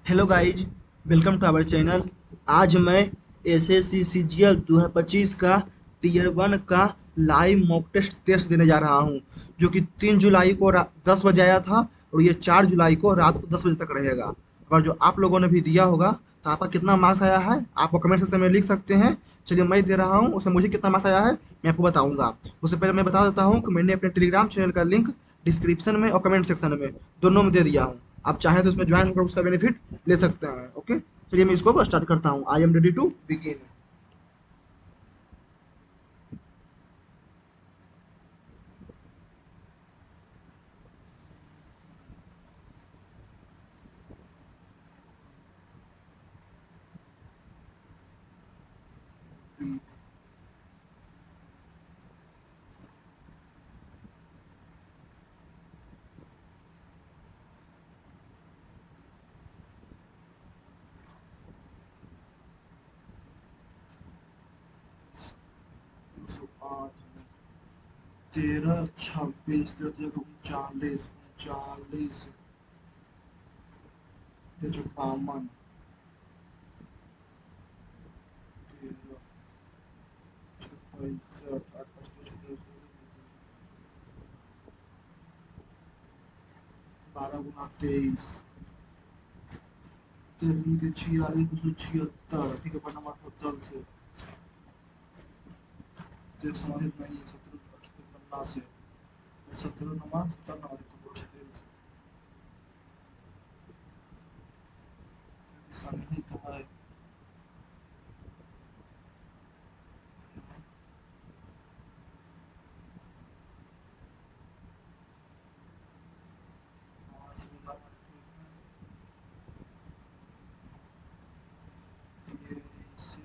Hello guys, welcome to our channel. आज मैं SSC CGL 2025 का टीयर वन का लाइव मॉक टेस्ट टेस्ट देने जा रहा हूं, जो कि 3 जुलाई को 10 बजे आया था और ये 4 जुलाई को रात को 10 बजे तक रहेगा। और जो आप लोगों ने भी दिया होगा, तो आपका कितना मार्क्स आया है आप कमेंट सेक्शन में लिख सकते हैं। चलिए, मैं दे रहा हूँ, उसमें मुझे कितना मार्क्स आया है मैं आपको बताऊंगा। उससे पहले मैं बता देता हूँ कि मैंने अपने टेलीग्राम चैनल का लिंक डिस्क्रिप्शन में और कमेंट सेक्शन में दोनों में दे दिया हूँ। आप चाहें तो उसमें ज्वाइन होकर उसका बेनिफिट ले सकते हैं। ओके, चलिए मैं इसको स्टार्ट करता हूँ। I am ready to begin. तेरह, छब्बीस, 39, 39, 52, 13, 65, 12 गुना 23, 46, 276। ठीक है, पढ़ना मत होटल से। तो समाहित नहीं, 17, 58 से 17 नमा 17 नमा 176 सन्निहित है। पाँच गुना ये इसे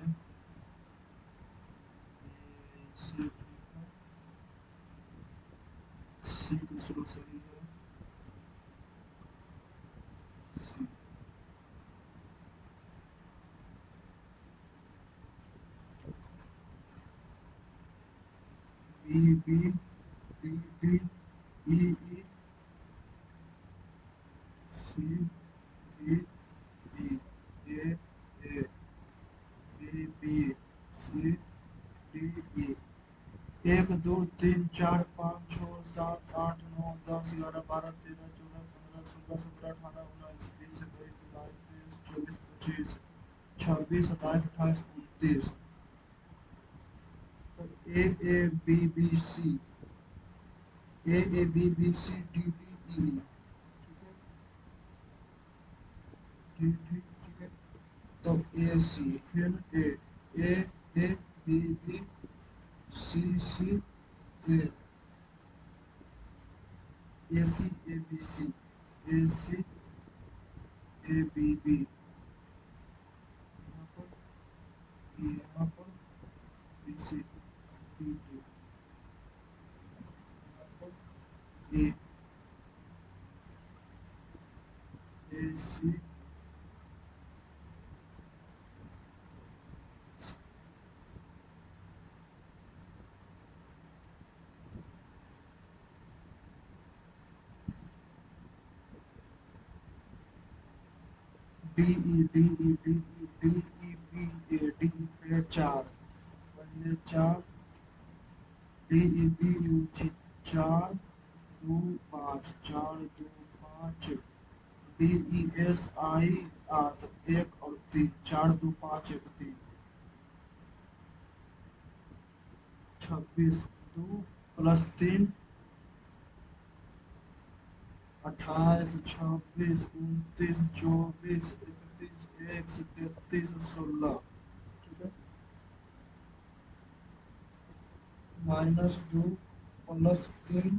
ठीक है। सी तो शुरू सही है। C B B D D E E C D E A A B B C D E. 1 2 3 4 5 6 7 8 9 10 11 12 13 14 15 16 17 18 19 20 21 22 23 24 25 26 27 28 29 30 31 32 33 34 35 36 37 38 39 40 46 27 28 29 तो A B B C, A B B C D D E. ठीक है, डी डी ठीक है। तो ए सी फिर A A B B C C A A C A B C A C A B B. यहाँ पर B, यहाँ पर बी सी डी डी, यहाँ पर A C D E D E D E D E B A D E पहले चार, पहले चार D E B U G 4 2 5 4 2 5 D E S I R तो 1 और 3 4 2 5 1 3 26 2 प्लस 3 28 26 29 24 31 1 से 33 16। ठीक है, -2 प्लस 3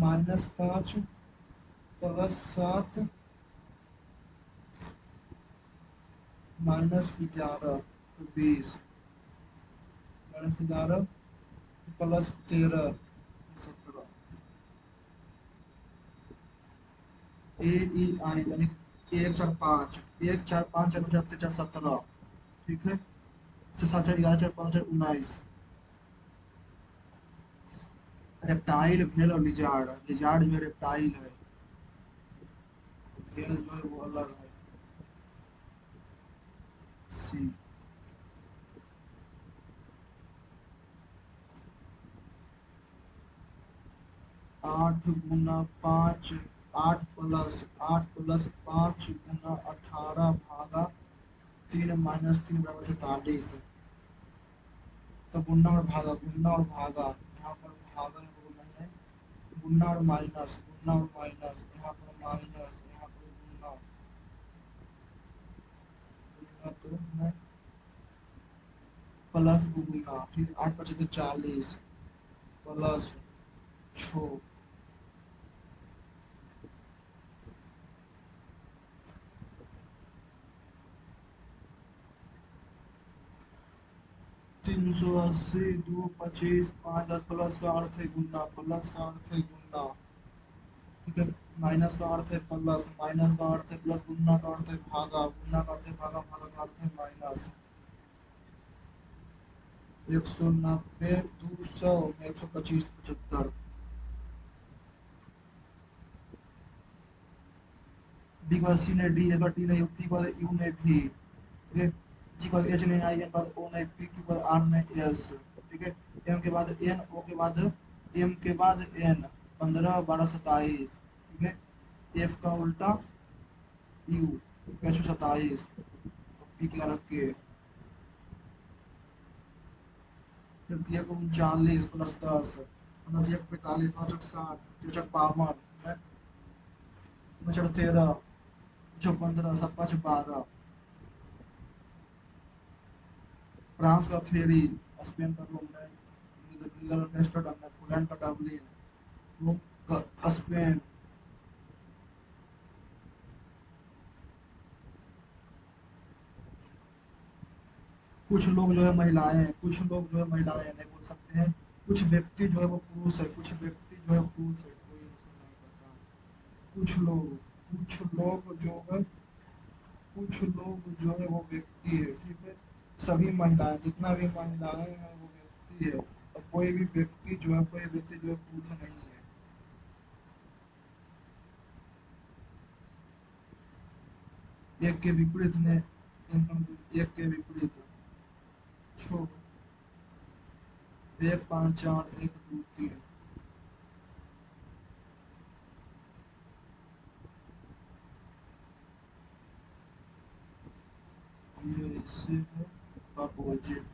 -5 प्लस 7 -11 तो 20, -11 प्लस 13 17। ए ई आई यानी 1 4 5, 1 4 5 4 3 4 17। ठीक है, 6 7 4 11 4 5 4 19। रेप्टाइल भेल और लिजार्ड, लिजार्ड जो है रेप्टाइल है, भेल जो है वो अलग है। 80। 8 × 5, 8 + 5 × 18 -3 - 3 = 43। तो गुना और भागा, यहाँ पर भागा है वो नहीं है, गुना और माइनस, यहाँ पर माइनस, यहाँ पर गुना, गुना तो है प्लस गुना, ठीक, 8 × 5 = 40 प्लस 6, 380, 2 25, 5 10, प्लस का अर्थ है गुना, प्लस का अर्थ है गुना, ठीक है, माइनस का अर्थ है प्लस, माइनस का अर्थ है प्लस, गुना का अर्थ है भागा, गुना का अर्थ है भागा, भागा का अर्थ है माइनस। 190, 200 में 125, 75। बी के बाद सी ने डी, एक बार टी ने यू, टी के बाद यू ने भी, ठीक है, जी के बाद एच ने आई, एन के बाद ओ ने पी, क्यू के बाद आर ने एस, ठीक है, एम के बाद एन, ओ के बाद एम के बाद एन, 15 12 27, ठीक है, एफ का उल्टा यू, एच 27, पी के अलग के, तृतीय को 39 प्लस 10, तृतीय को 45, 5 60, तिरछक 52, उनचक 13, 15, 7 5 12, फ्रांस का फेरी, स्पेन का रोमन, नीदरलैंड का एम्स्टर्डम, पोलैंड का डबलिन, रोम का स्पेन। कुछ लोग जो है महिलाएं हैं, कुछ लोग जो है महिलाएं हैं, नहीं बोल सकते हैं, कुछ व्यक्ति जो है वो पुरुष है, कुछ व्यक्ति जो है पुरुष है, कोई नहीं करता। कुछ लोग जो है, कुछ लोग जो है वो व्यक्ति है, ठीक है, सभी महिलाएं, जितना भी महिलाएं हैं वो व्यक्ति है, और कोई भी व्यक्ति जो है, कोई व्यक्ति जो है पुरुष नहीं है। एक के विपरीत ने, एक के विपरीत, छो, 1 5 4 1 2 3, ये इससे है अपोजिट।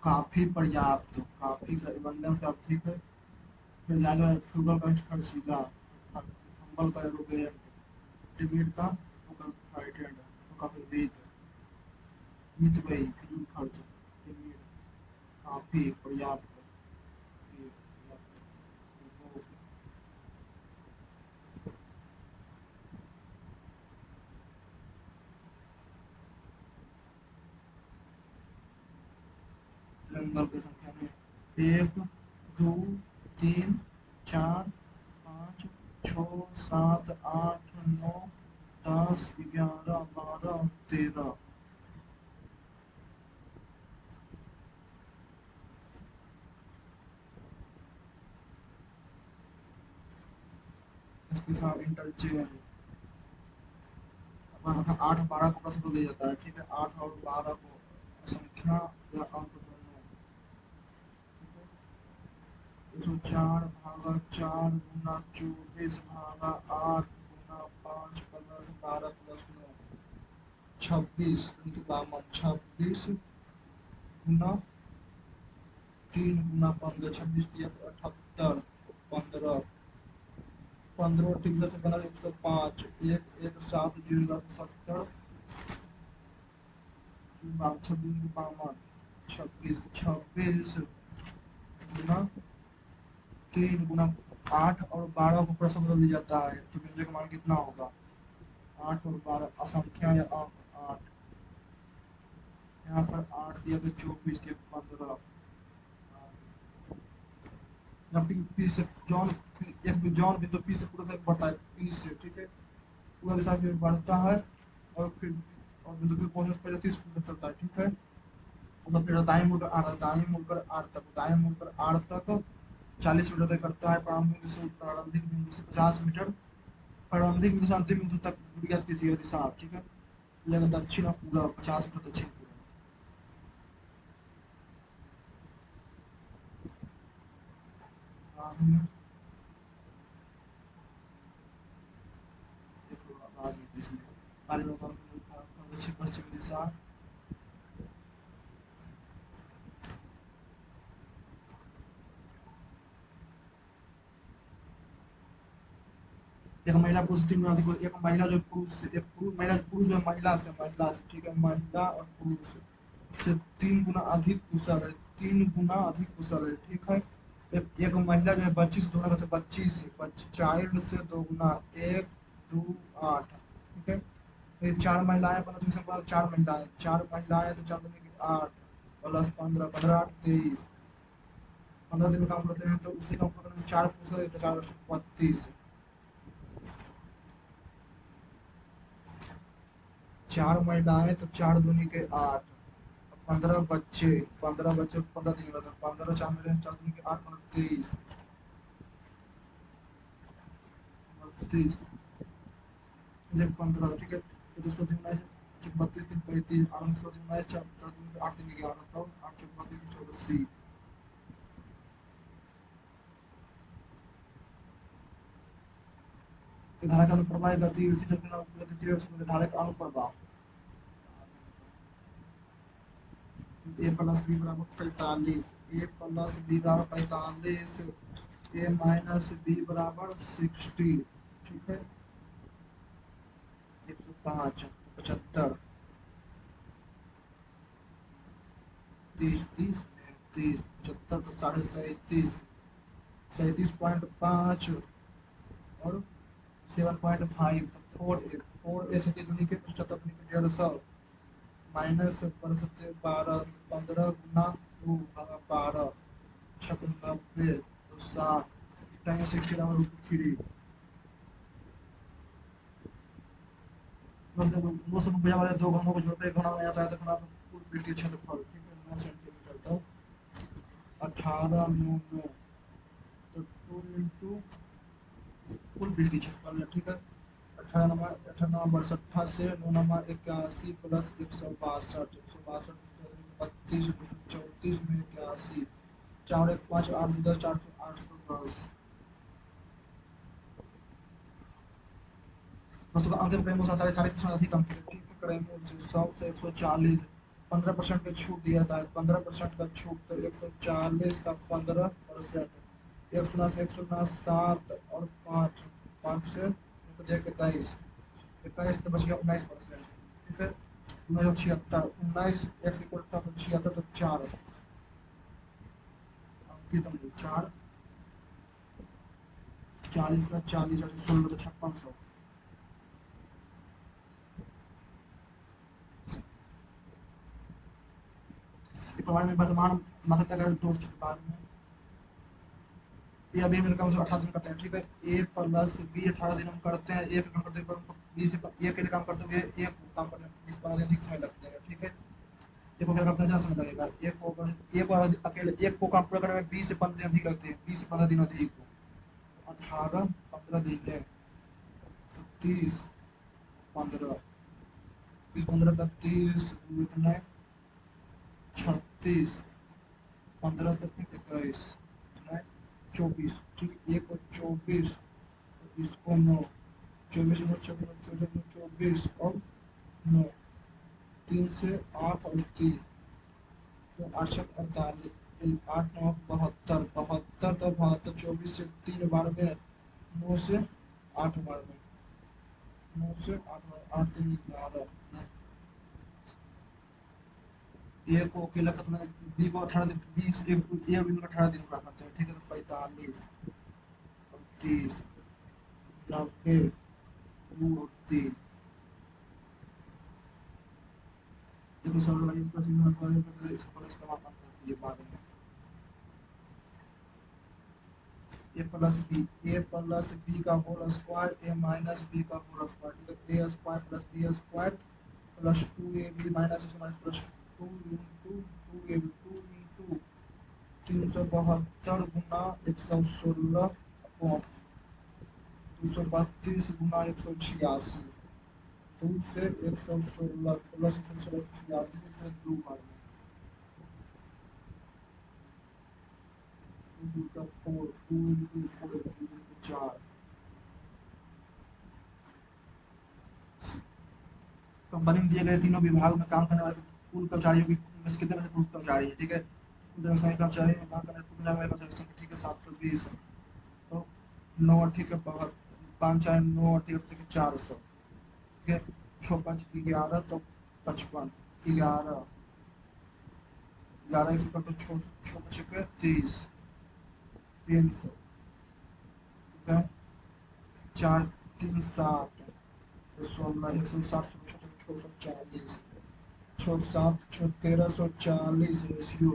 काफी पर्याप्त, काफी का abundance का, ठीक है, फिर जाएगा फ्यूगल का खर्चीला, हम्बल का एरोगेंट, टिमिड का ओकर फ्राइटेंड, तो काफी वेद, मित गई फिजूल खर्च, टिमिड, काफी पर्याप्त, ये पर्याप्त, वो नंबर की संख्या में 1 2 3 4 5 6 7 8 9 10 11 12 13। इसके साथ इंटरचेंज, 8 12 को प्रश्न दिया जाता है, ठीक है, 8 और 12 को संख्या या अंक दोनों, ठीक है, 104 भागा 4 गुना 24 भागा 8 गुना 5 प्लस 12 प्लस 9, 26, इनके बामन 26 गुना 3 गुना 15, 26 × 78, 15 ठीक से बना 105, 1 1 7 0 70, 26 26 26 गुना 3 गुना 8 और 12 को प्रश्न बदल दिया जाता है, तो व्यंजक का मान कितना होगा? 8 और 12 असंख्या या अंक 8, यहाँ पर 8 दिया तो 24 दिया 15, या पी से जॉन, एक भी जॉन भी तो पी से पूरा तक बढ़ता है, पी से, ठीक है, पूरा के साथ जो बढ़ता है, और फिर और बिंदु पे पहुंचने से पहले 30 मिनट चलता है, ठीक है, तो फिर दाएं मुड़कर आर तक 40 मीटर तय करता है। प्रारंभिक बिंदु से 50 मीटर, प्रारंभिक बिंदु से अंतिम बिंदु तक दूरी ज्ञात कीजिए दिशा, ठीक है। यह दक्षिण और पूरब, 50 मीटर दक्षिण पूरब। हाँ, देखो बाद में इसमें दक्षिण पश्चिम दिशा। एक महिला पुरुष 3 गुना अधिक, एक महिला जो पुरुष से, एक पुरुष महिला पुरुष जो है महिला से, ठीक है, महिला और पुरुष से 3 गुना अधिक कुशल है, 3 गुना अधिक कुशल है, ठीक है। एक महिला जो है बच्ची से 2 गुना, बच्ची से चाइल्ड से 2 गुना, 1 2 8, ठीक है। ये 4 महिलाएं, 4 महिलाएं, 4 महिलाएं तो 4 दूनी की 8 प्लस 15, 15 8 23, 15 दिन में काम करते हैं तो उसी काम करने में 4 पुरुष है तो 4 32, 4 महिलाएं तो 4 दूनी के 8, 15 बच्चे, 15 बच्चे 15 दिन में, 15 4 महिलाएं 4 दूनी के 8, 23, 32, 15, ठीक है। तो 219, 32 3 35, 8 4 दूनी के 8 दिन में 11, तो 8 32 84। धारा का अनुप्रवाह गति उसी गति धारा का अनुप्रवाह ए प्लस बी बराबर 45, ए प्लस बी बराबर 45, ए माइनस बी बराबर 60, ठीक है। 105, 75, 30 30 30, 75 तो 37, 37.5 और 7.5, तो 4 ए से दूनी के 75 दूनी के 150, माइनस कर सकते हैं 12, 15 गुना 2 भागा 12, 96 तो 60, टाइम 60/√3। दो सौ भुजा वाले दो घनों को जोड़कर एक घना बन जाता है, तो घना का कुल पृष्ठीय क्षेत्रफल, ठीक है, 9 सेंटीमीटर, तो 18 9 9, तो 2 कुल पृष्ठीय क्षेत्रफल है, ठीक है। 18 से 9 81 प्लस 162, 32, 234 में 81, 4 1 5 8 2 10, 810। वस्तु का अंतिम प्रेम अनुसार 40% अधिक अंक है, ठीक है। क्रैमर से 100 से 140, 15% का छूट दिया था, 15% का छूट, तो 140 का 15%, 1 0 से 1 0 7 और 5, 5 से 1 21, 21 तो बच गया 19%, ठीक है। 1976, 19 एक्स इक्वल 776, तो 4 अंकित अंक 4, 40 का 40 और 16 तो 5600। प्रमाण में वर्तमान मात्रता का तोड़ चुके बाद में ये अभी मेरे काम से 18 दिन करते हैं, ठीक है। ए प्लस बी 18 दिन हम करते हैं, एक काम करते हैं बी से ए के लिए काम करते हुए एक काम करने में 20 15 दिन अधिक समय लगता है, ठीक है। एक को काम करने में ज़्यादा समय लगेगा, अकेले एक को काम पूरा करने में 20 से 15 दिन अधिक लगते हैं, 20 से 15 दिन अधिक, 18 15 दिन है तो 30 15, 30 15 का 30 गुना 36, 15 तो फिर 21, 24, ठीक है। एक को 24, इसको 9, 24 9 24 24 और 9, 3 से 8 और 3, तो 8 छक 48, 8 9 72, 72 तो 72, 24 से 3 बार में, 9 से 8 बार में, 9 से 8 बार, 8 3 11, ए को अकेला कितना, बी को 18 दिन, 20 एक ए बी को 18 दिन पूरा करते हैं, ठीक है। तो 45 और 30, 90 2 और 3, देखो सरल वाली इसको इसका मापन कर दीजिए बाद में। ए प्लस बी का whole square, A minus B का होल स्क्वायर, ठीक है। A square plus B square plus 2ab minus minus plus 2 into two A two into 372 गुना 116 अपॉन 232 गुना 186। 2 से 116, 16 से 146 से 2 मारना, 2 का 4, 2 इंटू 4 4। कंपनी में दिए गए तीनों विभाग में काम करने वाले कुल कर्मचारियों की में से कितने में से पुरुष कर्मचारी है, ठीक है। कुल जनसंख्या कर्मचारी में काम करने कुल मिलाकर जनसंख्या, ठीक है, 720। तो 9, ठीक है, बहुत 5 4 9, ठीक है, 400, ठीक है। 6 5 11 तो 55, 11 11 इसी पर तो 6 6 5 के 30, 300, ठीक है। 4 3 7 तो 16, 160, 640, 6 7 6 1340 रेशियो,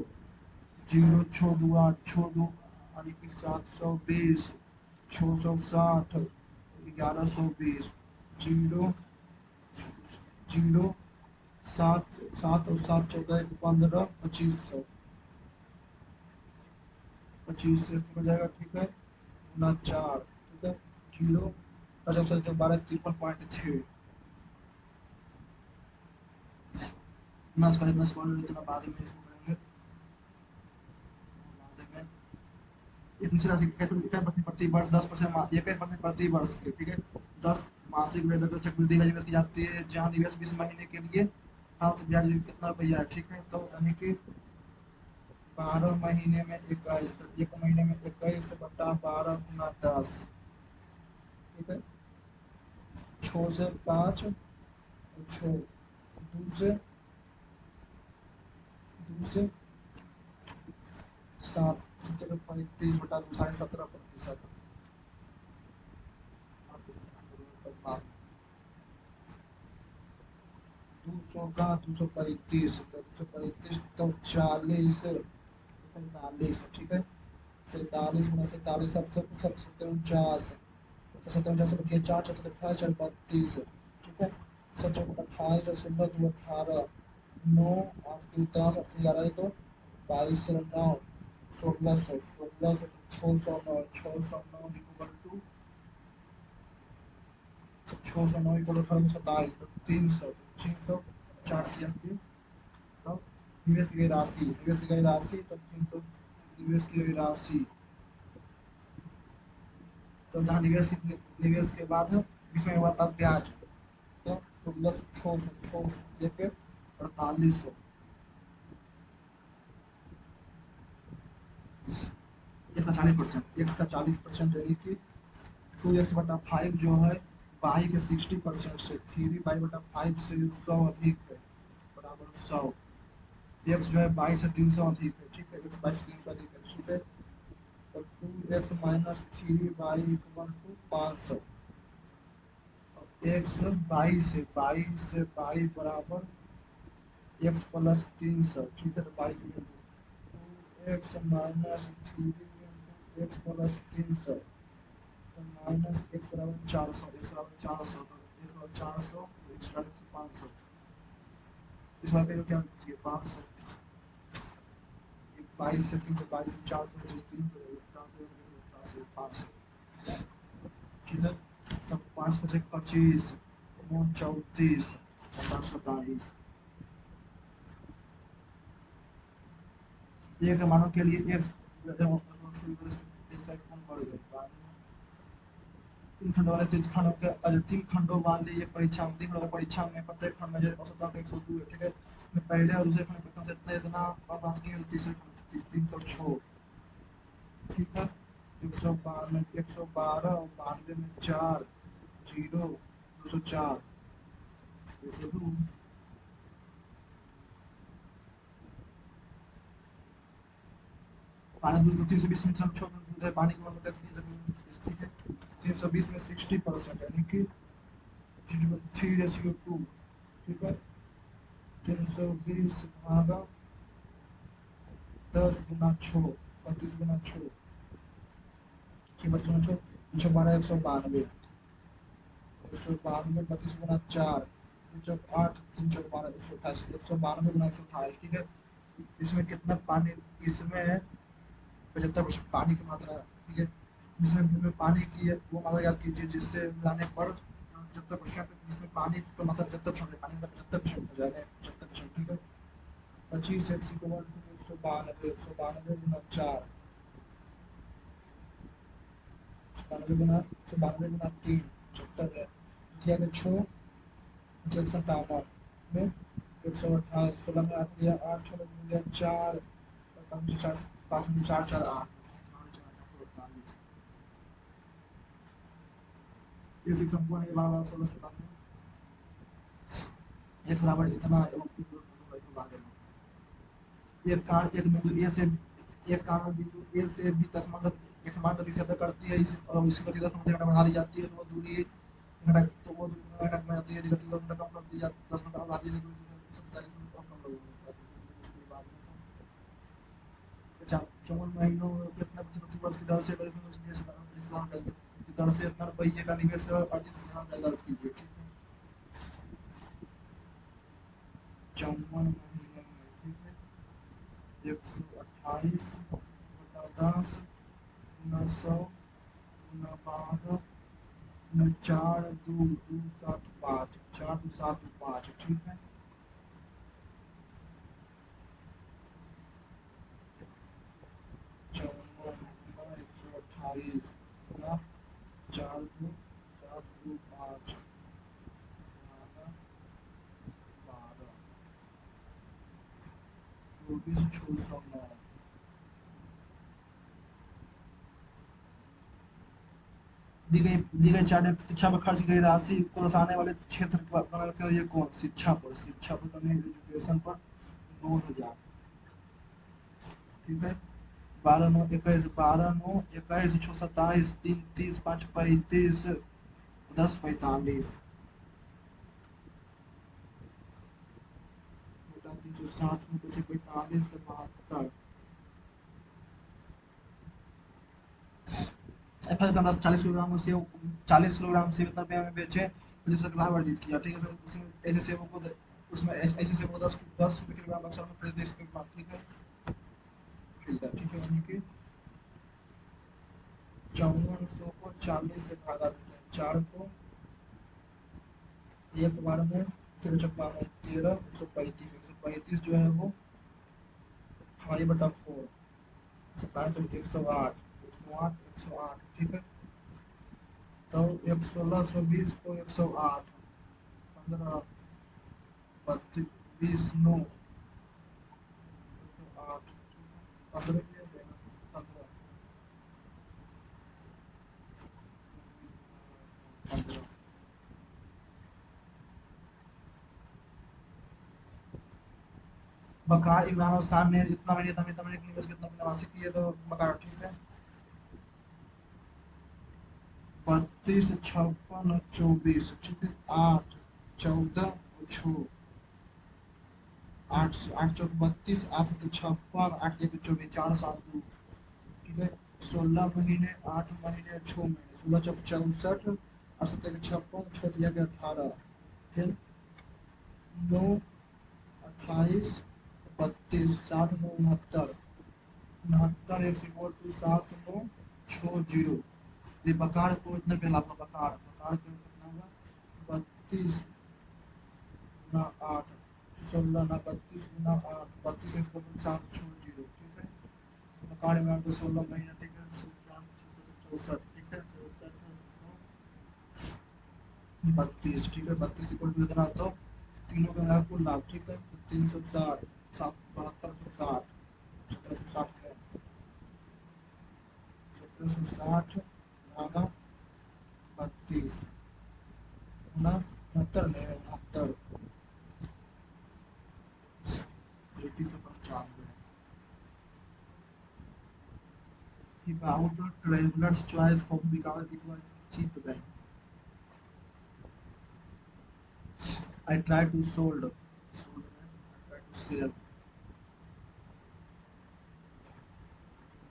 0 6 2 8 6 2 यानी कि 720, 660, 1120, 0 0 7 7 और 7 14 15 2500, 25 से हो जाएगा, ठीक है, गुना 4, ठीक है। 0 50 से 12 53.6 प्लस पॉइंट इतना बाद में इसको करेंगे, बाद में एक निश्चित राशि इकाई प्रति वर्ष 10%, 1% प्रति वर्ष के, ठीक है। 10 मासिक वेतन तो चक्रवृद्धि ब्याज निवेश की जाती है, जहाँ निवेश 20 महीने के लिए। हाँ, तो ब्याज कितना रुपया है, ठीक है। तो यानी कि 12 महीने में 21, तो एक महीने में 21 बटा 12 गुना 10, ठीक है। 6 से 5 और 6, 2 से 7, 30 बटा 2 17.5%। 200 का 235, तो 235 तो 40 47, ठीक है। 47 गुना 47 सबसे 49, तो 47 से बटिया 4 4 28 4 32, ठीक है। 7 28 और 16 2 18, 9 8 2 10 8 11 तो 22 9 1600, 1600 609, 609 इक्वल टू 609 इक्वल टू 27, तो 300, 300 4 दिया के, तब निवेश की गई राशि, निवेश की गई राशि, तब 300 निवेश की गई राशि, तो जहाँ निवेश के बाद इसमें हुआ था ब्याज, तो 16 600 लेके 4800, एक्स का 40%, एक्स का 40%, यानी कि 2x/5 जो है बाई के 60% से 3y/5 से 100 अधिक है, बराबर 100। एक्स जो है 22 से 300 अधिक है, ठीक है, एक्स 22 से 300 अधिक है, ठीक है। तो 2x minus 3y equal to 500, x 22 से 22 बराबर एक्स प्लस 300, ठीक है। तो 2x माइनस 3 एक्स प्लस 300, तो माइनस एक्स बराबर 400, एक्स बराबर 400, तो एक्स बराबर 400, एक्स बराबर 500, इस बात का क्या कीजिए 500, 22 से 300, 22 से 400, 300 500, ठीक है। तब 5 5 25, 9 34, 27, एक मानों के लिए एक बढ़ गए बाद में 3 खंड वाले 3 खंडों के 3 खंडों वाली एक परीक्षा में 3 खंडों परीक्षा में प्रत्येक खंड में जो औसत अंक 102 है, ठीक है। इसमें पहले और दूसरे खंड में प्रथम से इतना इतना अब अंक की तीसरे खंड 306, ठीक है। 112 और 92 में 4 0 204 202, पानी दूध को 320 मिनट छोड़ दूध है, पानी की मात्रा ठीक है। 320 में 60%, यानी कि 3:2, ठीक है। 320 भागा 10 गुना 6, 32 गुना 6, कीमत गुना 6, 312 192, 192 32 गुना 4, 3 चौक 8, 3 चौक 12 128, 192 गुना 128, ठीक है। इसमें कितना पानी, इसमें 75% पानी की मात्रा है, ठीक है। जिसमें पानी की है वो मात्रा याद कीजिए, जिससे मिलाने पर 75%, जिसमें पानी का मात्रा 75% है, पानी का 75% हो जाएगा, 75%, ठीक है। 25 x इक्वल टू 192, 192 गुना 4, 192 गुना 3, 76 है। दिया गया 6, 157 में 128, 16 में 8 दिया, 8 6 में दिया 4, 5 4, 5 में 4 4 8, 48। ये सिक्स हमको है 12 16 17 में x बराबर इतना एवं इस बाद में एक कार एक बिंदु ए से, एक कार में बिंदु ए से बी तक समान गति से अदा करती है, इस और इसी गति 10 मिनट बढ़ा दी जाती है, तो वो दूरी घटा, तो वो दूरी कितना घटा में जाती है, यदि गति 10 मिनट कम कर दी जाती, 10 मिनट बढ़ा दी जाती है, तो 145 मिनट कम कम लगेंगे बाद में। तो अच्छा, 54 महीनों में कितना प्रति वर्ष की दर से की दर से इतना रुपये का निवेश अर्जित से यहाँ पैदा कीजिए, ठीक है। 54 महीने में, ठीक है, 128 बटा 10 गुना 100 गुना 12 गुना 4 2 2 7 5, 4 2 7 2 5, ठीक है। 54 गुना 128 गुना 4 2 7 2 5 12 24 609। दी गई चार्ट शिक्षा पर खर्च की गई राशि को दर्शाने वाले क्षेत्र बनाकर कर ये कौन, शिक्षा पर करने एजुकेशन पर 9,000, ठीक है। 12 9 21, 12 9 21, 6 27 3 30 5 35 10 45 बटा 360 में बचे 45 तो 72। फल का अंदाज 40 किलोग्राम सेब, 40 किलोग्राम सेब कितना रुपये में बेचे, 25% लाभ अर्जित किया, ठीक है। फिर उसमें ऐसे सेबों को उसमें ऐसे सेबों को 10 रुपये किलोग्राम अक्सर में खरीदे, इसके बाद, ठीक है, खरीदा, ठीक है। यानी कि 5400 को 40 से भागा देते हैं, 4 को एक बार में, 13 चौका में 13, 135, 135 जो है वो 5/4, 27 तो 108, 108 108, ठीक है। तो 1620 को 108, 15 32 20 9 108, 15 ये देगा, 15 15। बकार इमरान और शान ने जितना मैंने तमिल तमिल निवेश कितना नवासी किए, तो बकार, ठीक है। 32 56 24, ठीक है। 8 14 छो 8 8 चौक 32, 8 तो 56, 8 एक 24, 4 7 2, ठीक है। 16 महीने 8 महीने 6 महीने, 16 चौक 64 और 7 एक 56, 6 दिया गया 18, फिर 9 28 32 60 9 69, 69 एक इक्वल टू 7 9 6 0। ये बकार को इतने पे आपका बकार बकार को कितना होगा, 32 गुना 8, 16 ना 32 गुना 8, 32 एक इक्वल टू 7 6 0, ठीक है। बकार में आपको 16 महीना, ठीक है, 64, ठीक है, 32, ठीक है। 32 इक्वल टू कितना, तो तीनों का मिला कुल लाभ, ठीक है। तो 360 7 7260, 1760 में 1760 भागा 32 गुना 69 में 69, 3795। He bowed to traveler's choice coffee because it was cheap then. I tried to I tried to sell.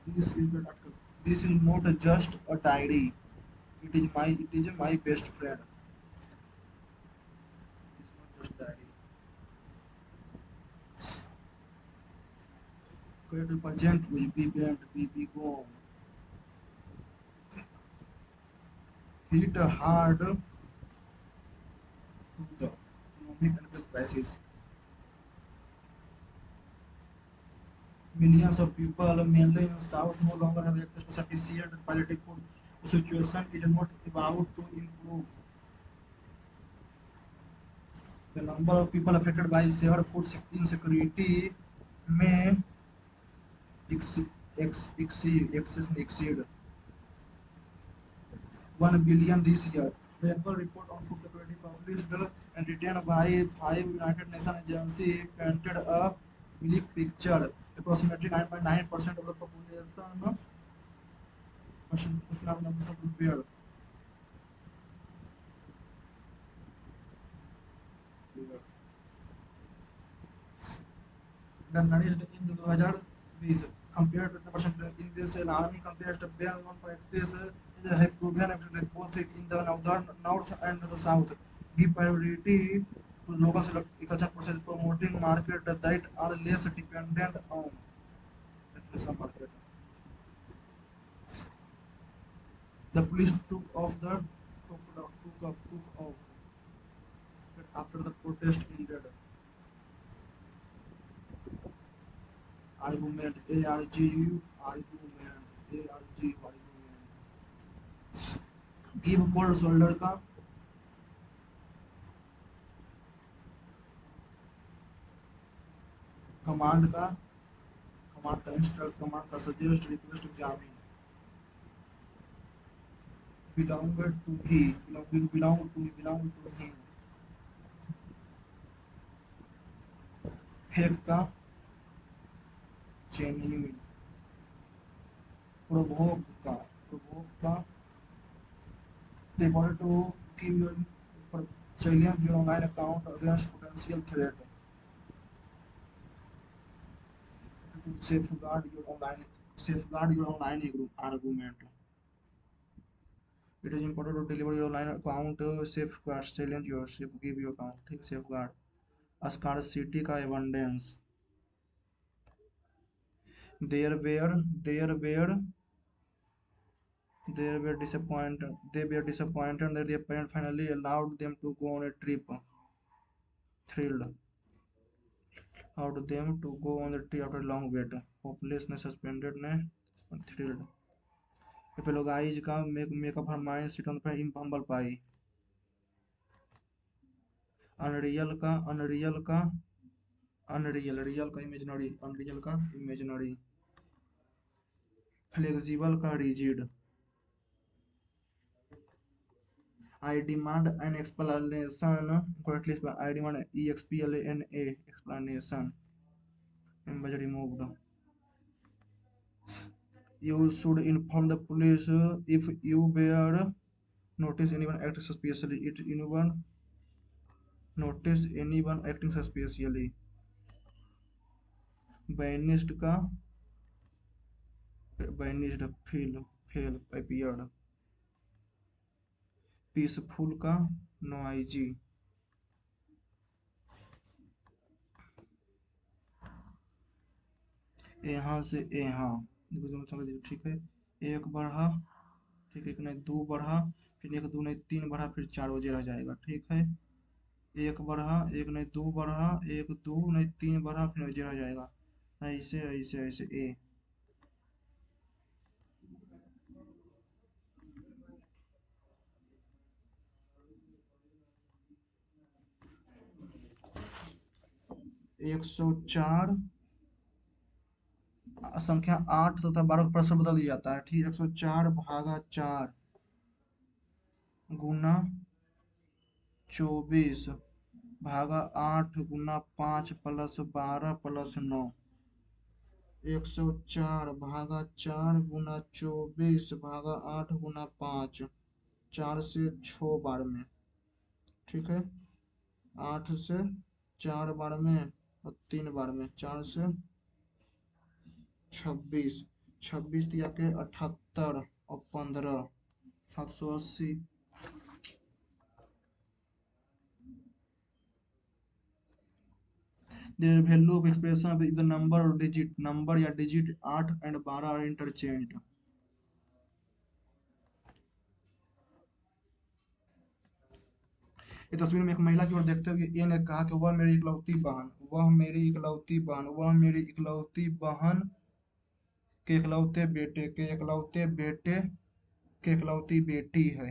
This is not this is not just a diary. It is my best friend. It is not just diary. Where to present will be bent, be gone. Hit hard to the economic and health crisis. Millions of people, mainly in South, no longer have access to sufficient and quality food. The situation is not about to improve. The number of people affected by severe food insecurity may exceed 1 billion this year. The annual report on food security published and written by five United Nations agencies painted a bleak picture. Approximately 9.9% of the population was not prepared. The managed in 2020 compared to 20% in this alarming contrast, well-known practice have proven effective both in the north and the south. Give priority to local agriculture process, promoting market that are less dependent on international market. The police took off after the protest ended. Argument argument give cold shoulder का command का command का suggest request examine belong to him fake का genuine provoke का report to give your challenge your online account against potential threat to safeguard your online argument. It is important to deliver your online account safeguard challenge your give your account ठीक safeguard scarcity का abundance there were they were disappointed that their parents finally allowed them to go on a trip thrilled allowed them to go on the trip after a long wait hopeless ने suspended ने thrilled apologize का make up her mind sit on the humble pie unreal का imaginary flexible का rigid I demand an explanation correctly I demand EXPLANA explanation image removed you should inform the police if you were notice anyone acting suspiciously it anyone notice anyone acting suspiciously banished का banished fail appeared peaceful का noisy यहाँ से यहाँ ठीक है एक बढ़ा ठीक है एक नहीं दो बढ़ा फिर एक दो नहीं तीन बढ़ा फिर चार बजे रह जाएगा ठीक है एक बढ़ा एक नहीं दो बढ़ा एक दो नहीं तीन बढ़ा फिर बजे रह जाएगा ऐसे ऐसे ऐसे ए 104 संख्या 8 तथा 12 का परस्पर बदल दिया जाता है ठीक 104 भागा 4 गुना 24 भागा 8 गुना 5 प्लस 12 प्लस 9 104 भागा 4 गुना 24 भागा 8 गुना 5 4 से 6 बार में ठीक है 8 से 4 बार में और 3 बार में 4 से 26 26 दिया के 78 और 15 780 The value of expression with the number or digit, number या डिजिट 8 एंड 12 आर इंटरचेंज्ड। इस तस्वीर में एक महिला की ओर देखते हुए ए ने कहा कि वह मेरी इकलौती बहन, वह मेरी इकलौती बहन, वह मेरी इकलौती बहन के इकलौते बेटे के इकलौते बेटे के इकलौती बेटी है।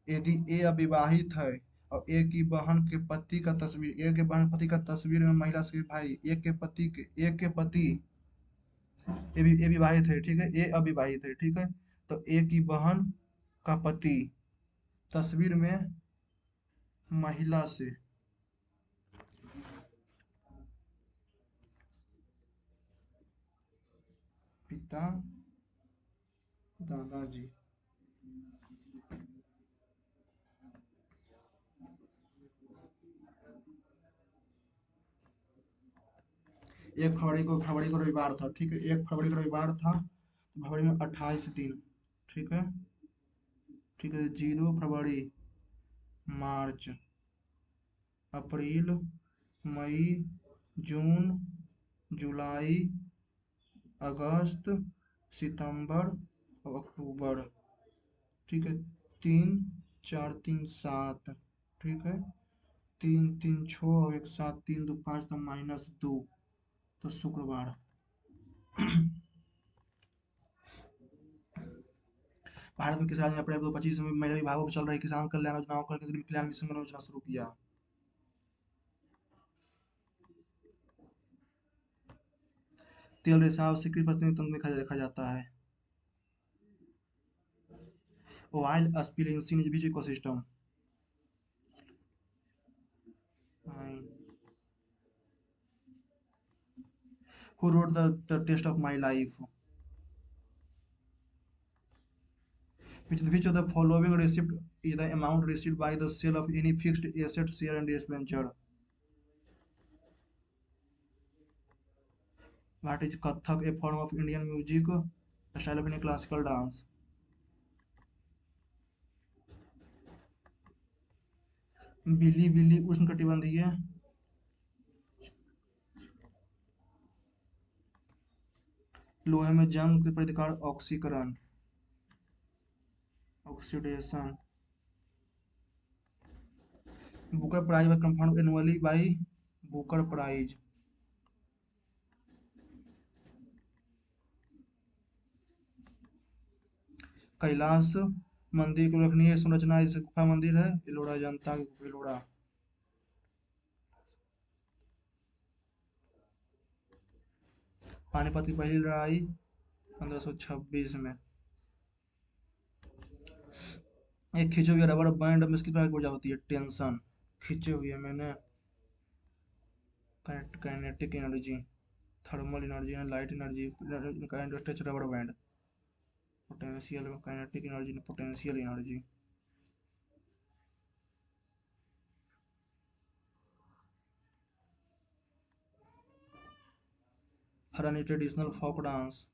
यदि ए अविवाहित है और ए की बहन के पति का तस्वीर, ए के बहन पति का तस्वीर में महिला से भाई ए के पति ए विवाहित है, ठीक है, ए अविवाहित है, ठीक है। तो ए की बहन का पति तस्वीर में महिला से पिता दादाजी। एक फरवरी को रविवार था, ठीक है, 1 फरवरी को रविवार था, तो फरवरी में 28 दिन, ठीक है, ठीक है। 0 फरवरी, मार्च, अप्रैल, मई, जून, जुलाई, अगस्त, सितंबर और अक्टूबर, ठीक है। 3 4 3 7, ठीक है। 3 3 6 और एक 7, 3 2 5 तो -2, तो शुक्रवार। भारत में किस राज्य ने अप्रैल 2025 में महिला विभागों पर चल रही किसान कल्याण योजनाओं का गरीब कल्याण मिशन योजना शुरू किया? तेल रिसाव से कृषि प्रतिनिधि तंत्र में देखा जाता है। Oil spill in beach ecosystem. Who wrote the test of my life? Which of the following receipt is the amount received by the sale of any fixed asset, share and expenditure? What is Kathak, a form of Indian music, a style of any classical dance? बिली बिली उष्णकटिबंधीय। लोहे में जंग के प्रतिकार ऑक्सीकरण, oxidation. Booker prize was confirmed annually by Booker prize. Kailash मंदिर की उल्लेखनीय संरचना इस गुफा मंदिर है, एलोरा जनता की एलोरा। पानीपत की पहली लड़ाई 1526 में। एक खींचे हुए रबर बैंड में किस तरह की ऊर्जा होती है? टेंशन। खींचे हुए मैंने kinetic energy, thermal energy, light energy, current stretch rubber band. Potential kinetic energy, potential energy. हरानी traditional folk dance.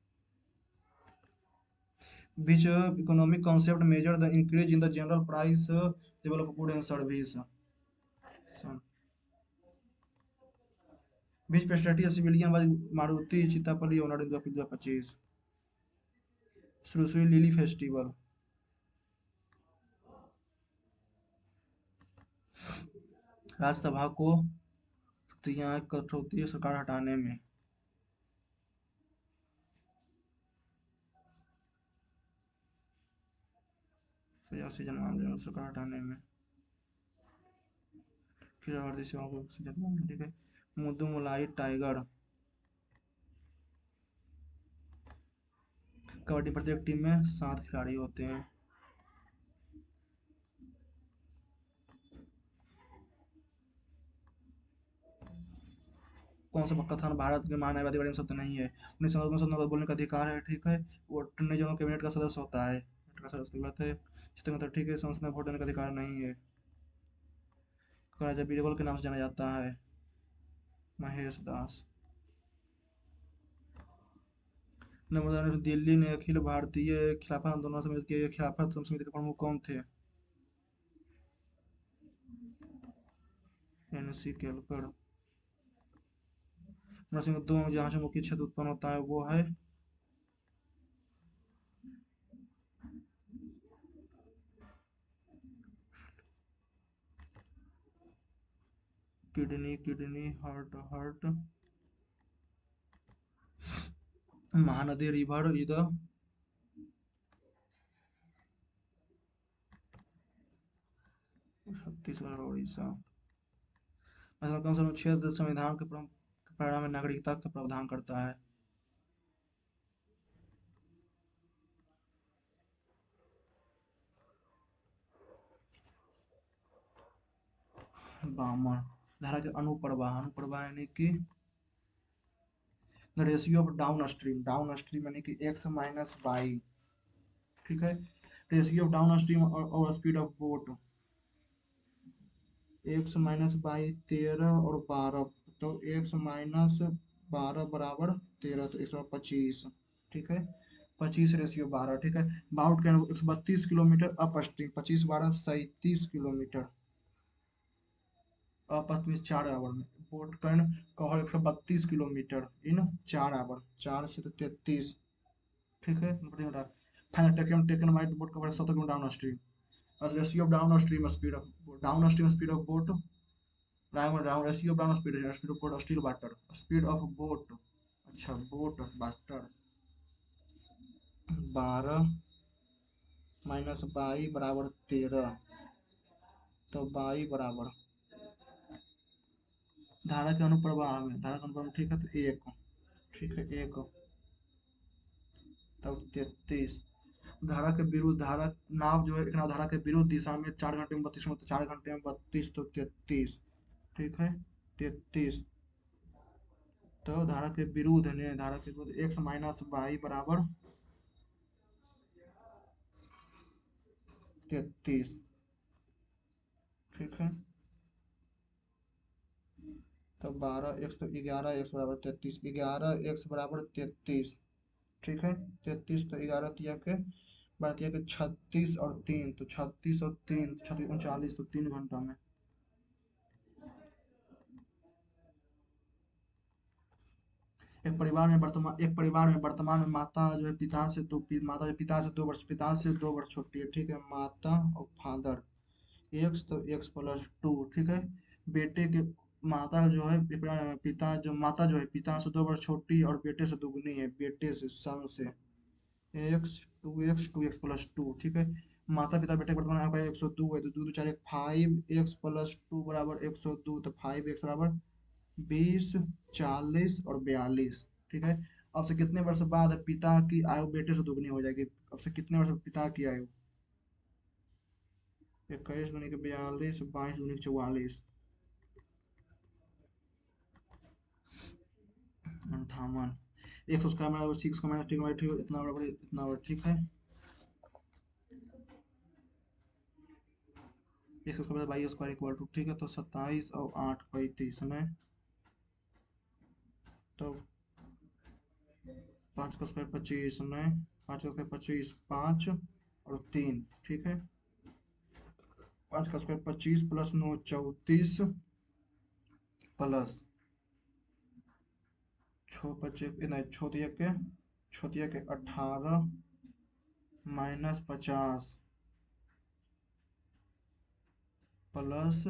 Which economic concept measure the increase in the general price level of goods and service? So, which prestigious civilian was Maruti Chittapalli honored in 2025? Srusui Lily Festival. Rajya Sabha को शक्तियां कटौती सरकार हटाने में। सियासी जनमानस सरकार हटाने में। फिर भारतीय सेवाओं को जनमानस, ठीक है। मुदुमलाई टाइगर। कबड्डी प्रत्येक टीम में 7 खिलाड़ी होते हैं। कौन सा कथन भारत के महान्यायवादी के बारे में सत्य नहीं है? 19 में बोलने का अधिकार है, ठीक है। वो अटॉर्नी जनरल कैबिनेट का सदस्य होता है, कैबिनेट का सदस्य गलत है। चित्रगुप्त, ठीक है। संसद में वोट देने का अधिकार नहीं है। राजा बीरबल के नाम से जाना जाता है? महेश दास। नर्मदा दिल्ली ने अखिल भारतीय खिलाफत आंदोलन समिति के खिलाफत समिति के प्रमुख कौन थे? NC केलकर। नरसिंह दो में जहाँ से मुख्य क्षेत्र उत्पन्न होता है वो है kidney, kidney, heart, heart, Mahanadi river इधर, छत्तीसगढ़ और उड़ीसा। ऐसा कौन सा अनुच्छेद संविधान के परिणाम में नागरिकता का प्रावधान करता है? 52। धारा के अनुप्रवाह, अनुप्रवाह यानी कि the ratio of down stream यानी कि एक्स माइनस वाई, ठीक है। रेशियो ऑफ डाउन स्ट्रीम और speed of boat, x minus by 13 और 12, तो एक्स माइनस 12 बराबर 13, तो 125, ठीक है। 25/12, ठीक है। Boat can 132 kilometre up stream, 25 12 37 kilometre up में 4 आवर में। Boat can cover 132 kilometre in 4 hour, 4 से तो 33, ठीक है। Final taken by boat cover 70 kilometre down stream. as ratio of downstream speed of downstream speed of boat, down ratio of down speed of boat still water, speed of boat, अच्छा boat water 12 - 22 = 13, तो 22 बराबर धारा के अनुप्रवाह में, धारा के अनुप्रवाह में, ठीक है, तो एक, ठीक है, एक, तब 33। धारा के विरुद्ध, धारा नाव जो है एक नाव धारा के विरुद्ध दिशा में 4 घंटे में 32 तो 4 घंटे में 32, तो 33, ठीक है, 33। तो धारा के विरुद्ध है, धारा के विरुद्ध एक्स माइनस वाई बराबर 33, ठीक है। तो 12 एक्स, तो 11 एक्स बराबर 33, 11 एक्स बराबर 33, ठीक है। 33, तो 11 तिया के 36 और 3, तो 36 और 3, 36 39, तो 3 घंटा में। एक परिवार में वर्तमान में माता जो है पिता से दो, माता जो पिता से 2 वर्ष छोटी है, ठीक है। माता और फादर एक्स, तो एक्स प्लस 2, ठीक है। बेटे के माता जो है पिता जो माता जो है पिता से 2 वर्ष छोटी और बेटे से दुगनी है, बेटे से सन से एक्स 2 एक्स 2 एक्स प्लस 2, ठीक है। माता पिता बेटे के वर्तमान में आपका 102 है, तो 2 2 4 5 एक्स प्लस 2 बराबर 102, तो 5 एक्स बराबर 20, 40 और 42, ठीक है। अब से कितने वर्ष बाद पिता की आयु बेटे से दुगनी हो जाएगी? अब से कितने वर्ष पिता की आयु? 21 × 42, 22 × 44, 58। 100 स्क्वायर माइनस 6 का माइनस 3 इतना बराबर इतना बराबर, ठीक है। 100 स्क्वायर 22 स्क्वायर, ठीक है। तो 27 और 8 35 में, तो 5 का स्क्वायर 25 में, 5 का स्क्वायर 25, 5 और 3, ठीक है। 5 का स्क्वायर 25 प्लस 9 34 प्लस छोटिया के 18 माइनस 50 प्लस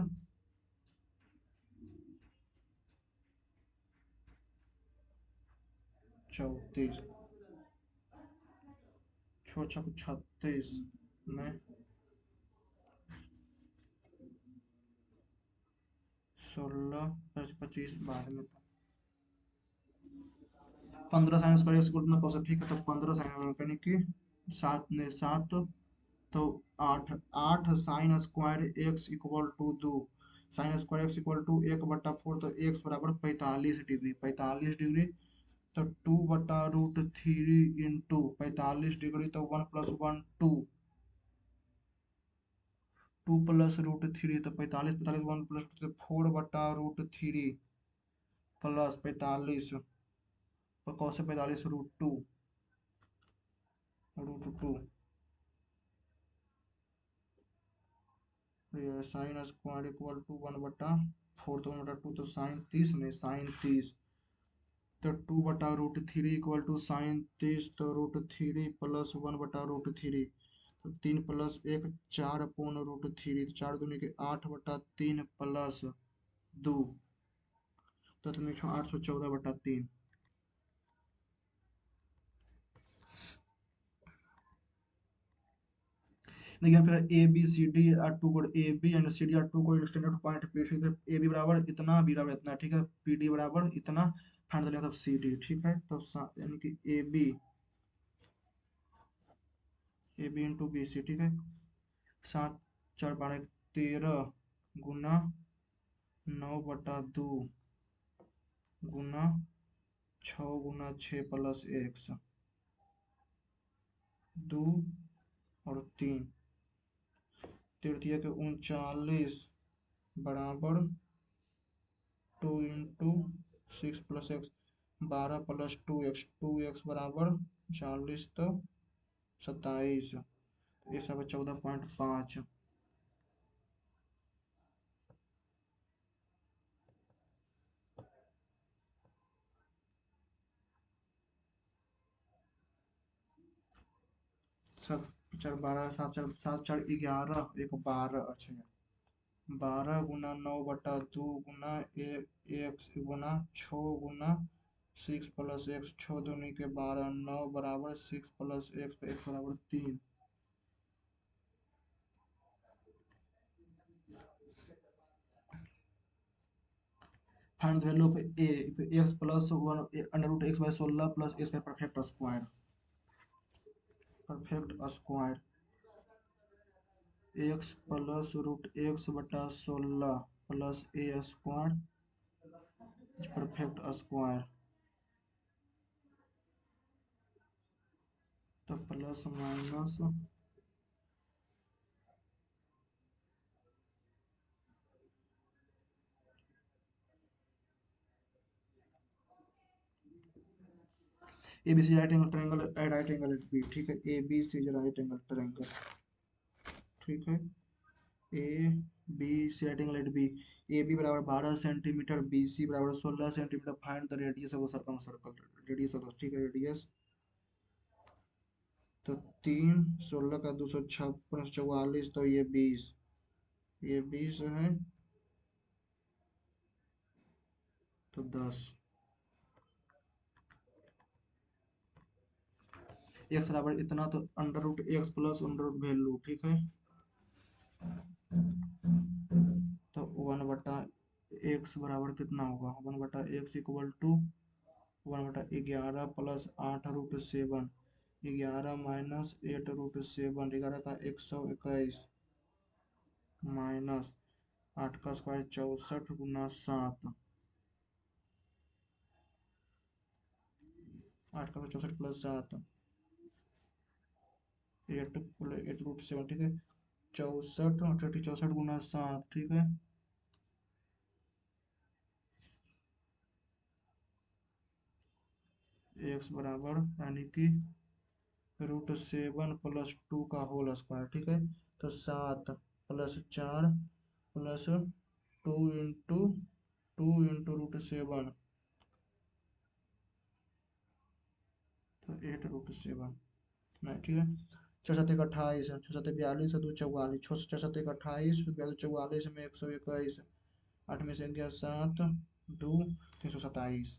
34, छो छक 36 में 16 25 बाद में, 15 sin² ठीक है। तो 15 sin यानी कि 7 ने 7, तो 8 8 sin² x = 2, sin² x = 1/4, तो x बराबर 45 डिग्री, 45 डिग्री, तो 2/√3 इंटू 45 डिग्री, तो 1 + 1 2 प्लस रूट थ्री, तो 45 45 1 + 2, 4/√3 प्लस 45, और कौन से 45 √2 sin² = 1/4, तो 1/2, तो साइन 30 में साइन 30 तो 2/√3 इक्वल टू साइन 30, तो √3 प्लस 1/√3, तो 3 + 1 4/√3, 4×2 = 8/3 प्लस 2, तो तुम लिखो 814/3। देखिए फिर A B C D are two कोड, A B and C D are two कोड स्टैंडर्ड पॉइंट पी, ठीक है। ए बी बराबर इतना, बी बराबर इतना, ठीक है। पी डी बराबर इतना, find the length of C D, ठीक है। तो यानी कि A B into B C, ठीक है। 7×4 = 12, 13 × 9/2 गुना 6 × 6 प्लस एक्स, 2 और 3, तृतीय के 39 बराबर 2 × 6 + x, 12 + 2x बराबर 40, तो 27, ये सब 14.5। सात 4 12, 7 4 11, एक 12, अच्छा, 12 × 9/2 गुना एक्स गुना 6 × 6 + x, 6 दूनी के 12, 9 बराबर 6 + x बराबर 3। Find the value of A X plus 1 √x/16 plus X का perfect square X plus √x/16 plus A square perfect square, तो plus minus A B C right angle triangle, right angle at B, ठीक है। A B C right angle triangle, ठीक है। A B C right angle at B, A B बराबर 12 centimetre, B C बराबर 16 centimetre, find the radius of circum circle, radius of, ठीक है, radius. तो 3 16 का 256 44, तो ये 20, ये 20 है, तो 10। एक्स बराबर इतना, तो √x प्लस वैल्यू, ठीक है। तो 1/x बराबर कितना होगा, 1/x equal to 1/11 plus 8√7, 11 minus 8√7, 11 का 121 माइनस 8 का स्क्वायर 64 गुना 7, 8 का 64 प्लस 7, 8√7, ठीक है। 64 64 गुना 7, ठीक है। एक्स बराबर यानी कि √7 प्लस 2 का होल स्क्वायर, ठीक है। तो 7 प्लस 4 प्लस 2 × 2 × √7, तो 8√7, नहीं, ठीक है। 4 × 7 = 28, 6 × 7 = 42, 2 44, 6 × 7 = 28, 44 में 121, 8 में से गया 7, 2 327,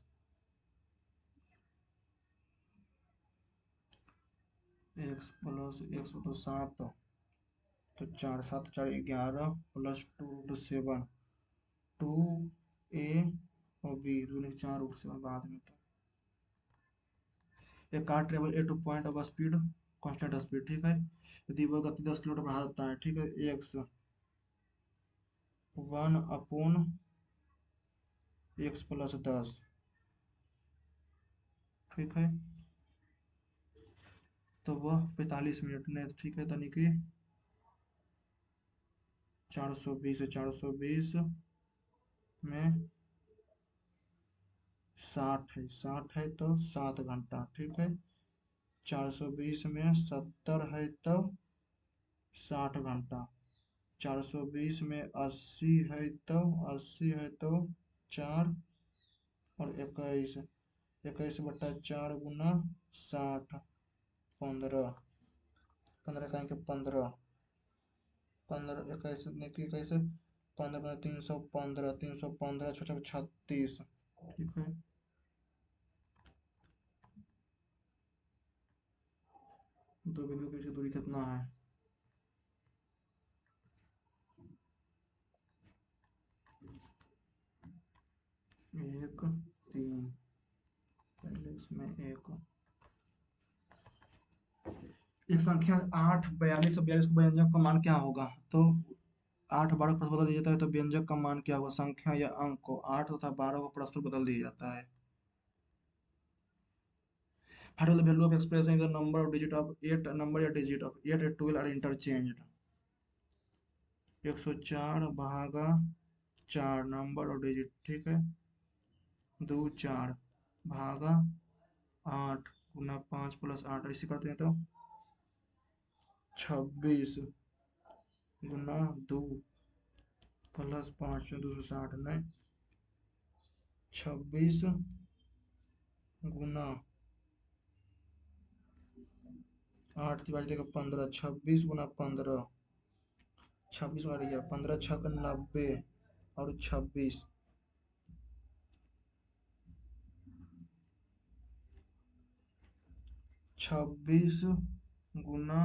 एक्स प्लस 107, तो 4 7 4 11 प्लस 2√7, 2 ए और बी दोनों 4√7 बाद में, तो a car travel a two point of speed, constant speed, ठीक है। यदि वह गति 10 किलोमीटर बढ़ा देता है, ठीक है, एक्स 1/x+10, ठीक है। तो वह 45 मिनट में, ठीक है, यानी कि 420 में 60 है तो 7 घंटा, ठीक है। 420 में 70 है तो 60 घंटा, 420 में 80 है तो 4 और 21, 21/4 गुना 60, 15, 15 का के 15, 15 21 देखिए कैसे 15 315, 315 36, ठीक है। दो बिंदु के बीच की दूरी कितना है? 1 3, पहले इसमें एक संख्या 8 42 और 42 का व्यंजक का मान क्या होगा? तो 8 12 परस्पर बदल दिया जाता है तो व्यंजक का मान क्या होगा? संख्या या अंक को 8 तथा 12 को परस्पर बदल दिया जाता है। Find the value of expressing the number of digit of 8 number या digit of 8 and 12 are interchanged. 104 भागा 4 नंबर और डिजिट, ठीक है। 2 4 भागा 8 गुना 5 प्लस 8 ऐसे करते हैं तो 26 गुना 2 प्लस 5 260 नहीं 26 गुना 8 की बात देखो 15 26 गुना 15 26 गुना 15 छक 90 और 26 26 गुना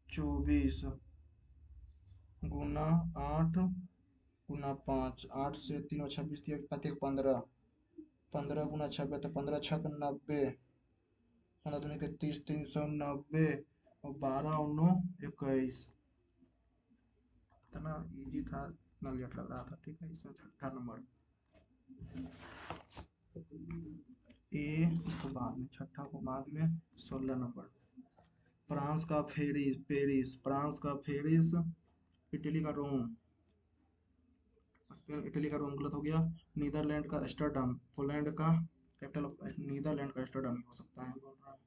24 गुना 8 गुना 5 8 से 3 और 26 प्रत्येक 15 15 गुना 26 तो 15 छक 90 15 दूनी के 30 390 और 12 और 9 21। इतना इजी था, इतना लेट लग रहा था, ठीक है। इसमें छठा नंबर इसको बाद में, छठा को बाद में। 16 नंबर फ्रांस का पेरिस, फ्रांस का पेरिस, इटली का रोम, इटली का रोम गलत हो गया। नीदरलैंड का एम्स्टर्डम, पोलैंड का कैपिटल नीदरलैंड का एम्स्टर्डम हो सकता है, बोल रहा हूँ।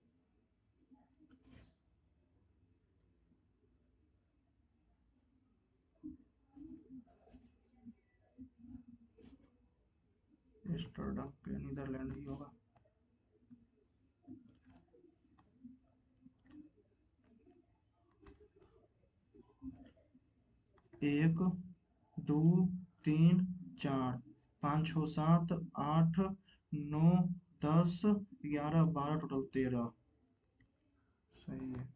एम्स्टर्डम के नीदरलैंड ही होगा। एक 2 3 4 5 6 7 8 9 10 11 12 टोटल 13, सही है।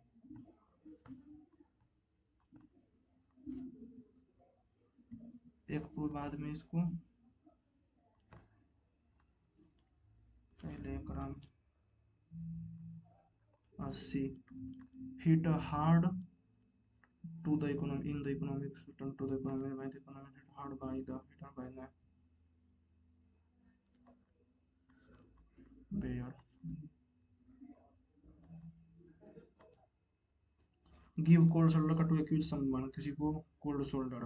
एक पूर्व बाद में इसको पहले क्रम 80 hit hard to the economy in the economic system to the economy by the economy hit hard by the hit by the bear. Give cold shoulder to accuse someone, किसी को cold shoulder,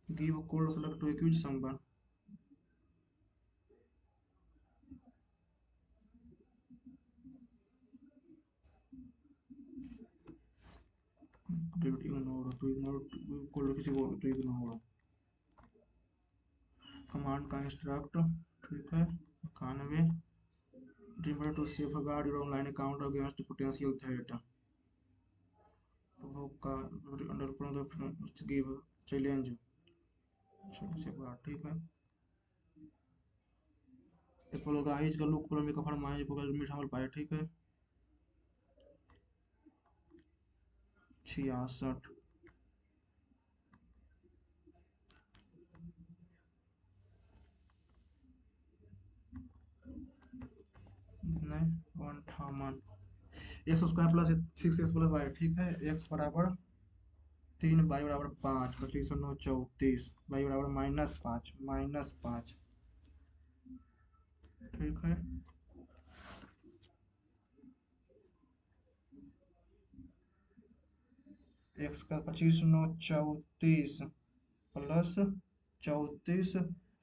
give cold shoulder to accuse someone, to ignore, cold किसी को to ignore। Command का instruct, ठीक है। 91 remember to safeguard your online account against potential threat, का under give challenge, safeguard, ठीक है। एपोलोगाइज का लुक में का फरमाइश मीठा मल पाए, ठीक है। 66 नहीं 58 x square plus 6x plus y, ठीक है। एक्स बराबर 3 वाई बराबर 5 25 9 34 वाई बराबर -5 ठीक है। एक्स का 25 9 34 प्लस 34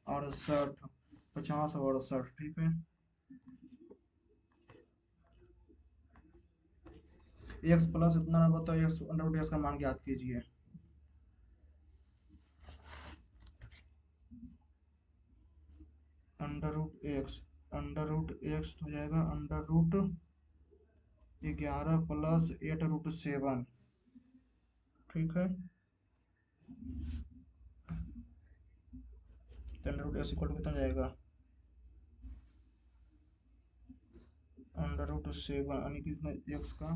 68 50 और 68, ठीक है। एक्स प्लस इतना ना बताओ, एक्स अंडर रूट एक्स का मान ज्ञात कीजिए। Under root x under root x हो जाएगा अंडर रूट 11 प्लस 8 रूट 7। ठीक है, तो under root x equal to कितना जाएगा, अंडर रूट 7 यानी कितना एक्स का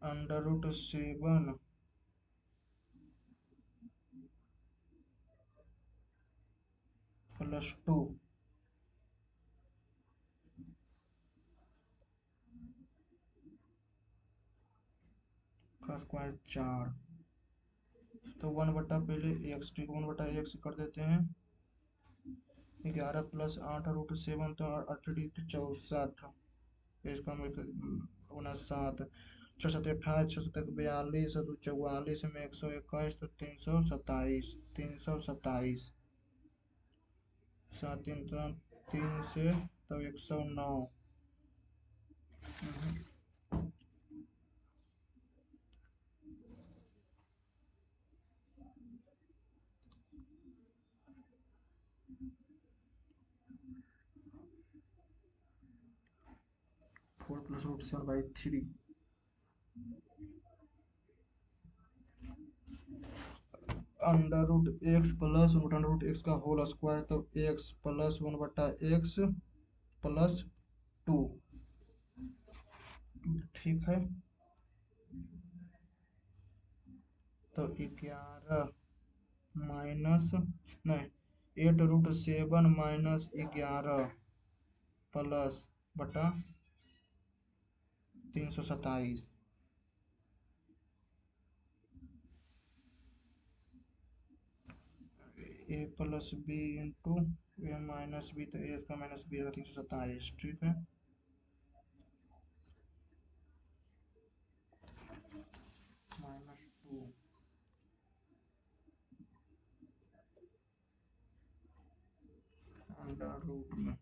अंडर रूट 7 +2 का स्क्वायर 4। तो 1 बटा पहले एक्स, ठीक 1 बटा एक्स कर देते हैं, 11 + 8 रूट 7 तो 8×8 = 64, इसका गुना 7, 6×7 = 28, 6×7 = 42, 44 में 121 तो 327, 327, 7×3 से तो 109। 4 + √7/3 under root x plus root under root x का होल स्क्वायर, तो एक्स प्लस 1/x प्लस 2। ठीक है, तो 11 माइनस नहीं 8 √7 माइनस 11 प्लस बटा 327, A plus B into A minus B, तो ए का माइनस बी 327। ठीक है, -2 अंडर रूट में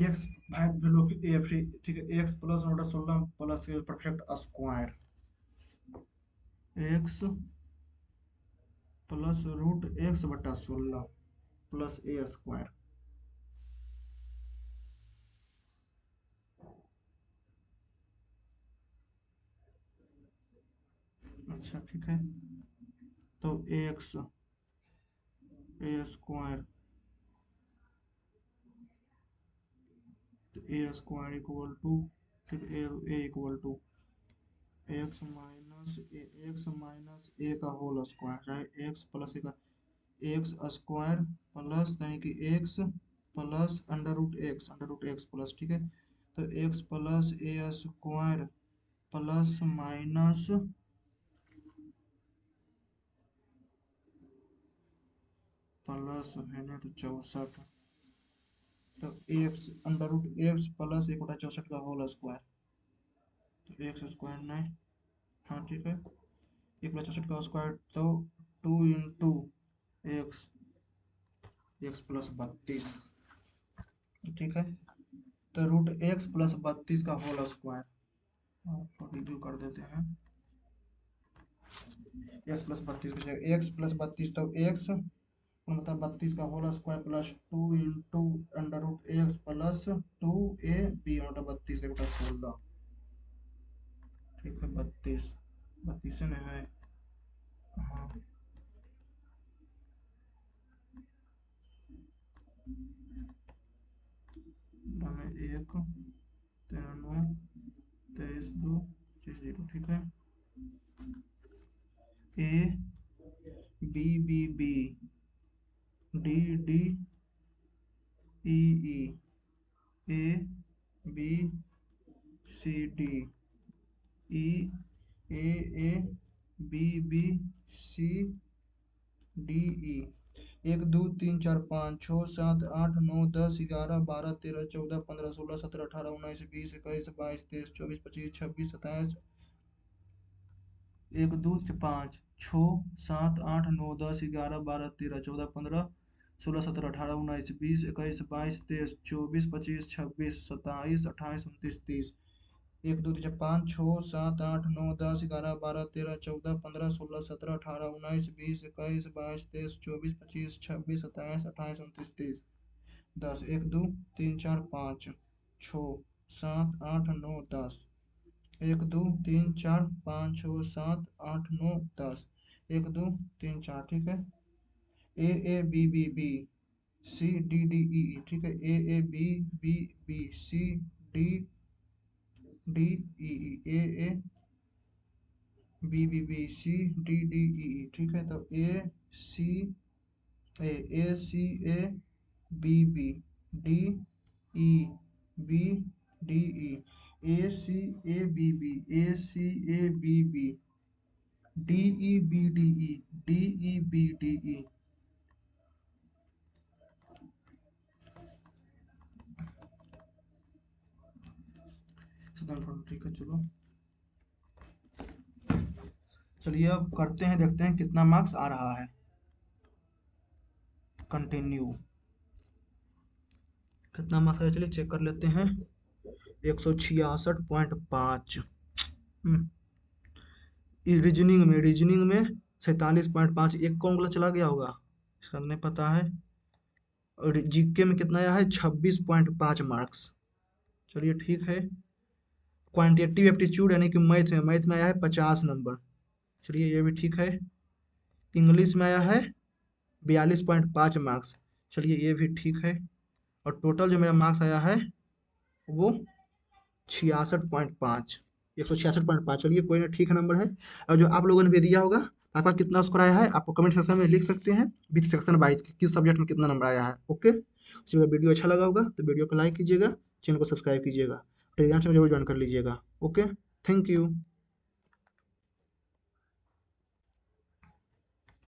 एक्स वैल्यू ए फ्री। ठीक है, X plus 16 plus perfect square, X plus root x/16 plus A square. अच्छा ठीक है, तो एक्स ए स्क्वायर, तो ए स्क्वायर इक्वल टू, ठीक A equal to x minus A का होल स्क्वायर, चाहे एक्स प्लस ए का एक्स स्क्वायर प्लस यानी कि x plus under root x plus. ठीक है, तो x plus A square plus minus plus है ना, तो 64, तो x under root x plus 1/64 का होल स्क्वायर, तो एक्स स्क्वायर नहीं, हाँ ठीक है, 1/64 का स्क्वायर, तो 2 × एक्स प्लस 32। ठीक है, तो रूट एक्स प्लस 32 का होल स्क्वायर आपको रिव्यू कर देते हैं। एक्स प्लस 32 की जगह एक्स प्लस 32, तो एक्स मतलब 32 का whole square plus 2 × under root x plus 2ab मतलब 32 × 16। ठीक है, 32 में है, हाँ हमें 1 13 9 23 2 0। ठीक है, A B B B D D E E A B C D E A A B B C D E 1 2 3 4 5 6 7 8 9 10 11 12 13 14 15 16 17 18 19 20 21 22 23 24 25 26 27 1 2 5 6 7 8 9 10 11 12 13 14 15 16 17 18 19 20 21 22 23 24 25 26 27 28 29 30। 1 2 3 4 5 6 7 8 9 10 11 12 13 14 15 16 17 18 19 20 21 22 23 24 25 26 27 28 29 30। 10 1 2 3 4 5 6 7 8 9 10। 1 2 3 4 5 6 7 8 9 10। 1 2 3 4 ठीक है। A C D D E E ठीक है। A C D D E E C D D E E ठीक है। तो C A B D E B D E A C A B B D E B D E D E B D E। ठीक है चलो। चलिए अब करते हैं, देखते हैं कितना मार्क्स आ रहा है। कंटिन्यू। कितना मार्क्स आया चलिए चेक कर लेते हैं। 166.5। रीजनिंग में 47.5। एक कौन गलत चला गया होगा इसका नहीं पता है। और जीके में कितना आया है 26.5 मार्क्स। चलिए ठीक है। क्वांटिटेटिव एप्टीट्यूड यानी कि मैथ में आया है 50 नंबर। चलिए ये भी ठीक है। इंग्लिश में आया है 42.5 मार्क्स। चलिए ये भी ठीक है। और टोटल जो मेरा मार्क्स आया है वो 66.5। 166.5। चलिए कोई ना, ठीक है नंबर है। और जो आप लोगों ने भी दिया होगा आपका कितना स्कोर आया है आपको कमेंट सेक्शन में लिख सकते हैं, विथ सेक्शन वाइज किस सब्जेक्ट में कितना नंबर आया है। ओके, उसमें वीडियो अच्छा लगा होगा तो वीडियो को लाइक कीजिएगा, चैनल को सब्सक्राइब कीजिएगा, टेलीग्राम चैनल जरूर ज्वाइन कर लीजिएगा। Okay, thank you.